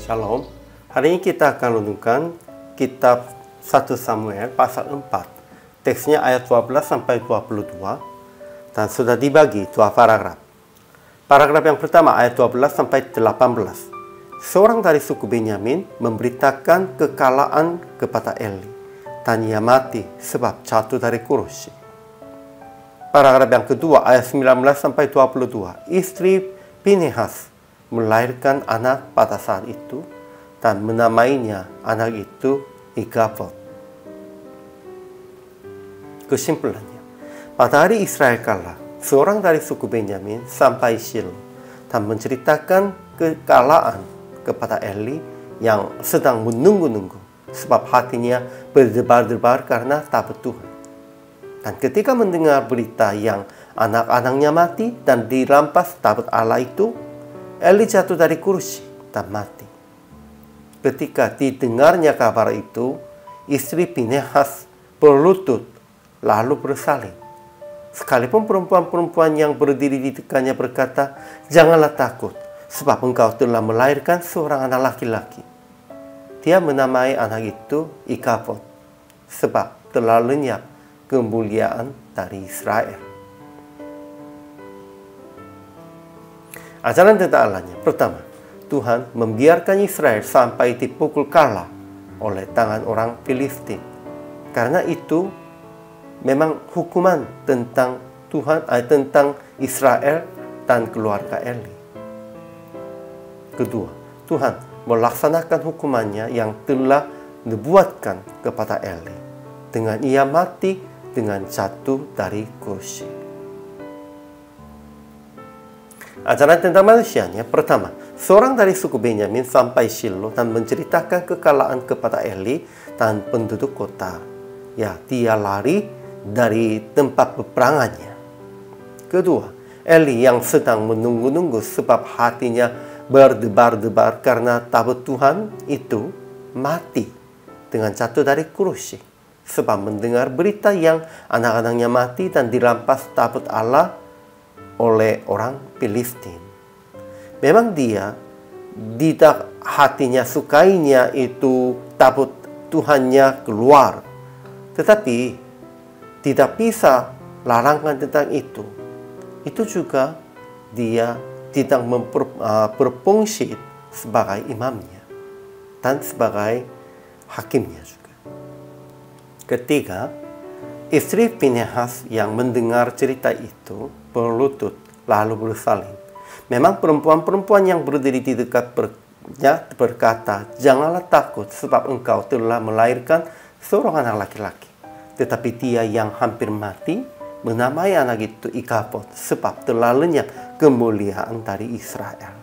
Shalom. Hari ini kita akan renungkan kitab 1 Samuel pasal 4. Teksnya ayat 12 sampai 22 dan sudah dibagi dua paragraf. Paragraf yang pertama ayat 12 sampai 18. Seorang dari suku Benyamin memberitakan kekalahan kepada Eli dan ia mati sebab jatuh dari kursi. Paragraf yang kedua ayat 19 sampai 22. Istri Pinehas melahirkan anak pada saat itu dan menamainya anak itu Ikabod. Kesimpulannya, pada hari Israel kalah, seorang dari suku Benyamin sampai Shilo dan menceritakan kekalahan kepada Eli yang sedang menunggu-nunggu sebab hatinya berdebar-debar karena takut Tuhan. Dan ketika mendengar berita yang anak-anaknya mati dan dirampas tabut Allah itu, Eli jatuh dari kursi dan mati. Ketika didengarnya kabar itu, istri Pinehas berlutut lalu bersalin. Sekalipun perempuan-perempuan yang berdiri di dekatnya berkata, "Janganlah takut, sebab engkau telah melahirkan seorang anak laki-laki." Dia menamai anak itu Ikabod, sebab telah lenyap kemuliaan dari Israel. Ajaran tentang Allahnya. Pertama, Tuhan membiarkan Israel sampai dipukul kalah oleh tangan orang Filistin. Karena itu memang hukuman tentang Tuhan, tentang Israel dan keluarga Eli. Kedua, Tuhan melaksanakan hukumannya yang telah dibuatkan kepada Eli dengan ia mati dengan jatuh dari kursi. Ajaran tentang manusianya. Pertama, seorang dari suku Benyamin sampai Shilo dan menceritakan kekalahan kepada Eli dan penduduk kota. Ya, dia lari dari tempat peperangannya. Kedua, Eli yang sedang menunggu-nunggu sebab hatinya berdebar-debar karena takut Tuhan itu mati dengan jatuh dari kursi sebab mendengar berita yang anak-anaknya mati dan dirampas tabut Allah oleh orang Filistin. Memang dia tidak hatinya sukainya itu tabut Tuhannya keluar, tetapi tidak bisa larangan tentang itu. Itu juga dia tidak berfungsi sebagai imamnya dan sebagai hakimnya juga. Ketiga, istri Pinehas yang mendengar cerita itu berlutut lalu bersalin. Memang perempuan-perempuan yang berdiri di dekatnya berkata, "Janganlah takut sebab engkau telah melahirkan seorang anak laki-laki." Tetapi dia yang hampir mati menamai anak itu Ikabod sebab telah lenyap kemuliaan dari Israel.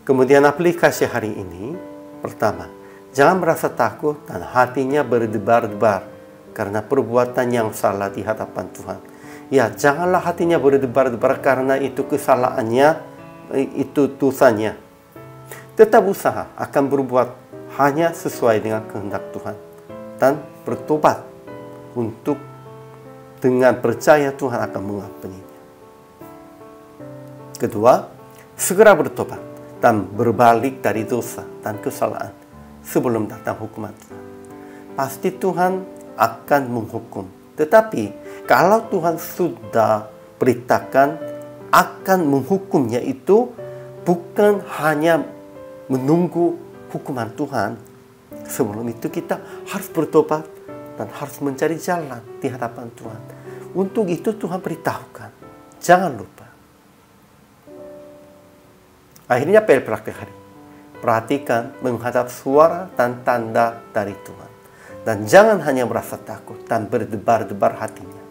Kemudian aplikasi hari ini. Pertama, jangan merasa takut dan hatinya berdebar-debar karena perbuatan yang salah di hadapan Tuhan. Ya, janganlah hatinya berdebar-debar karena itu kesalahannya, itu dosanya. Tetap usaha akan berbuat hanya sesuai dengan kehendak Tuhan dan bertobat untuk dengan percaya Tuhan akan mengampuninya. Kedua, segera bertobat dan berbalik dari dosa dan kesalahan sebelum datang hukuman Tuhan. Pasti Tuhan akan menghukum. Tetapi kalau Tuhan sudah beritakan akan menghukumnya, itu bukan hanya menunggu hukuman Tuhan. Sebelum itu kita harus bertobat dan harus mencari jalan di hadapan Tuhan. Untuk itu Tuhan beritahukan. Jangan lupa. Akhirnya praktik hari. Perhatikan menghadap suara dan tanda dari Tuhan. Dan jangan hanya merasa takut dan berdebar-debar hatinya.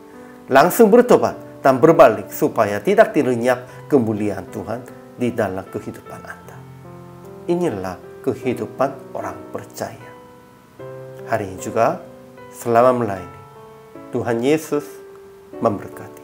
Langsung bertobat dan berbalik supaya tidak dilenyap kemuliaan Tuhan di dalam kehidupan Anda. Inilah kehidupan orang percaya. Hari ini juga selamat melayani. Tuhan Yesus memberkati.